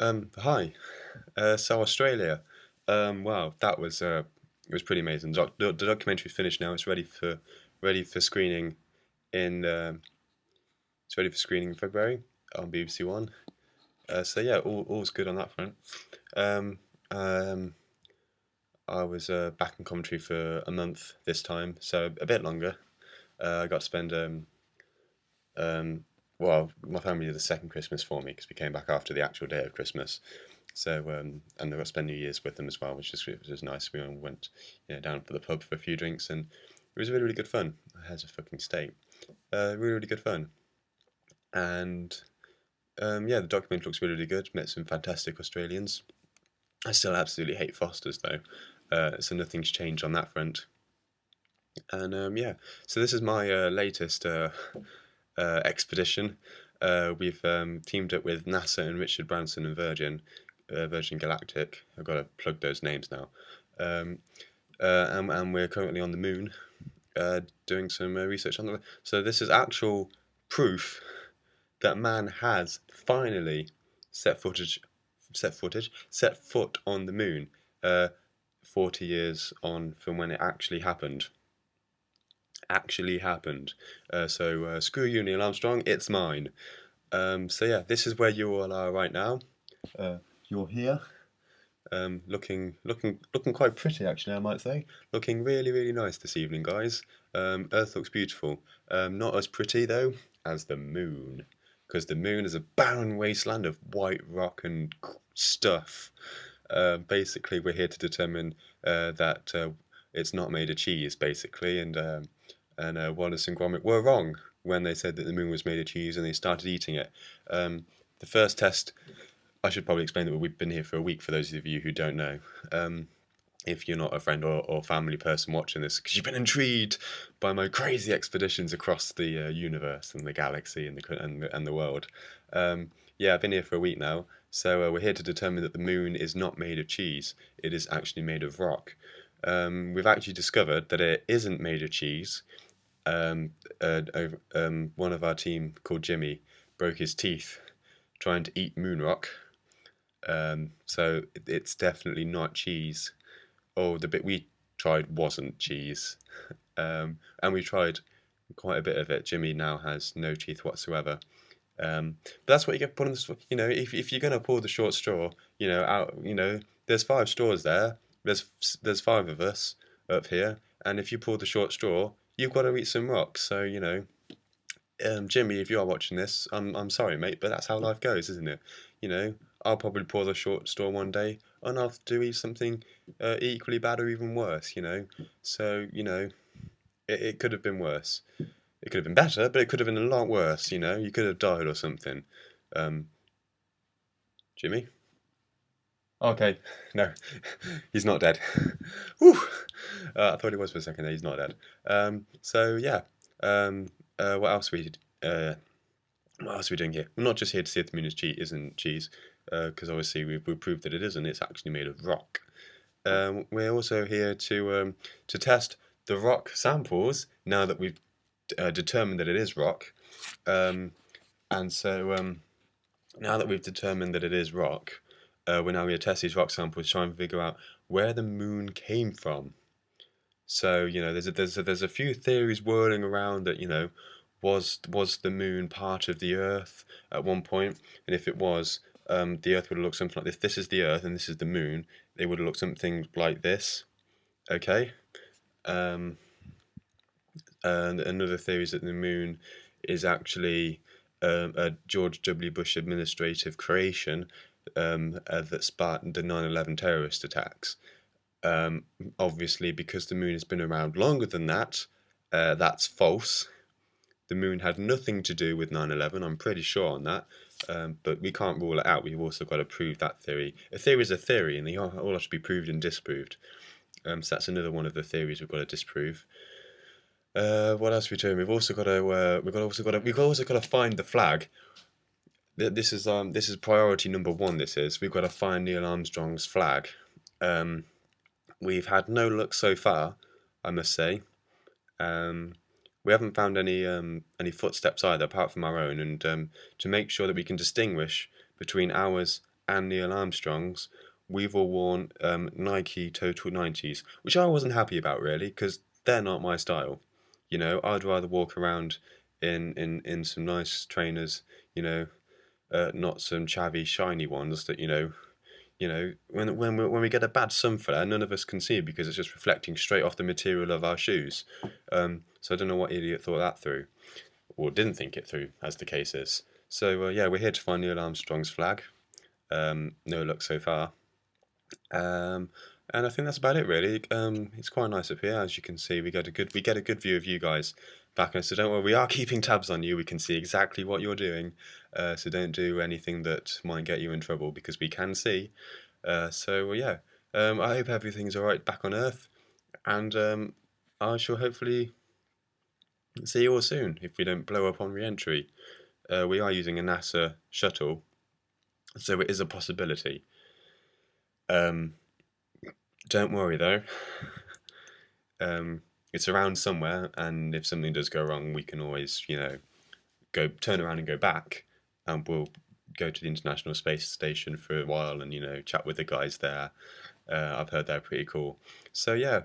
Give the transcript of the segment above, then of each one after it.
Hi. So Australia. Wow, that was it was pretty amazing. The documentary's finished now. It's ready for screening in it's ready for screening in February on BBC One. So yeah, all's good on that front. Um, um, I was back in Coventry for a month this time, so a bit longer. I got to spend um, well, my family did the second Christmas for me because we came back after the actual day of Christmas. So and I got to spend New Year's with them as well, which is nice. We all went, down for the pub for a few drinks, and it was really really good fun. I had a fucking state. Really really good fun. And yeah, the documentary looks really really good. Met some fantastic Australians. I still absolutely hate Fosters though, so nothing's changed on that front. And yeah, so this is my latest expedition. We've teamed up with NASA and Richard Branson and Virgin Galactic. I've got to plug those names now. Um, and we're currently on the moon doing some research on the. So this is actual proof that man has finally set footage, set foot on the moon. 40 years on from when it actually happened. So screw you, Neil Armstrong. It's mine. So yeah, this is where you all are right now. Uh, you're here, looking quite pretty actually, I might say. Looking really really nice this evening, guys. Earth looks beautiful. Not as pretty though as the moon, because the moon is a barren wasteland of white rock and stuff. Basically, we're here to determine that it's not made of cheese, basically, and Wallace and Gromit were wrong when they said that the moon was made of cheese and they started eating it. The first test, I should probably explain that we've been here for a week for those of you who don't know. If you're not a friend or family person watching this, because you've been intrigued by my crazy expeditions across the universe and the galaxy and the world. Yeah, I've been here for a week now, so we're here to determine that the moon is not made of cheese. It is actually made of rock. We've actually discovered that it isn't made of cheese. One of our team called Jimmy broke his teeth trying to eat moon rock. So it's definitely not cheese. Oh, the bit we tried wasn't cheese. And we tried quite a bit of it. Jimmy now has no teeth whatsoever. But that's what you get put on this. If you're gonna pull the short straw, there's five straws there. There's five of us up here, and if you pull the short straw, you've got to eat some rocks. So Jimmy, if you are watching this, I'm sorry, mate, but that's how life goes, isn't it? You know, I'll probably pull the short straw one day, and I'll have to eat something equally bad or even worse. So it could have been worse. It could have been better, but it could have been a lot worse. You could have died or something. Um, Jimmy? Okay, no, he's not dead. Whew. I thought he was for a second there. He's not dead. So yeah. Um, what else we what else are we doing here? We're not just here to see if the moon isn't cheese, because obviously we've proved that it isn't. It's actually made of rock. We're also here to test the rock samples now that we've determined that it is rock. Um, and so now that we've determined that it is rock, we're now going to test these rock samples, try and figure out where the moon came from. So there's a few theories whirling around that was the moon part of the Earth at one point, and if it was, the Earth would have looked something like this. This is the Earth, and this is the moon. They would have looked something like this. Okay. Um, and another theory is that the moon is actually a George W. Bush administrative creation that sparked the 9/11 terrorist attacks. Um, Obviously, because the moon has been around longer than that, that's false. The moon had nothing to do with 9/11. I'm pretty sure on that, but we can't rule it out. We've also got to prove that theory. A theory is a theory, and they all have to be proved and disproved. So that's another one of the theories we've got to disprove. What else are we doing? We've also got to find the flag. This is priority number one. We've got to find Neil Armstrong's flag. Um, we've had no luck so far, I must say. Um, we haven't found any footsteps either, apart from our own. And to make sure that we can distinguish between ours and Neil Armstrong's, we've all worn Nike Total 90s, which I wasn't happy about really, because they're not my style. You know, I'd rather walk around in some nice trainers, you know, not some chavvy shiny ones that when we get a bad sun flare, none of us can see because it's just reflecting straight off the material of our shoes. So I don't know what idiot thought that through, or didn't think it through, as the case is. So yeah, we're here to find Neil Armstrong's flag. No luck so far. Um, and I think that's about it really. It's quite nice up here, as you can see. We get a good view of you guys back, and so don't worry. We are keeping tabs on you. We can see exactly what you're doing. So don't do anything that might get you in trouble because we can see. So yeah, I hope everything's all right back on Earth, and I shall hopefully see you all soon if we don't blow up on re-entry. We are using a NASA shuttle, so it is a possibility. Um, don't worry though. It's around somewhere, and if something does go wrong, we can always, go turn around and go back, and we'll go to the International Space Station for a while and chat with the guys there. I've heard they're pretty cool. So yeah,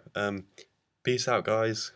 peace out, guys.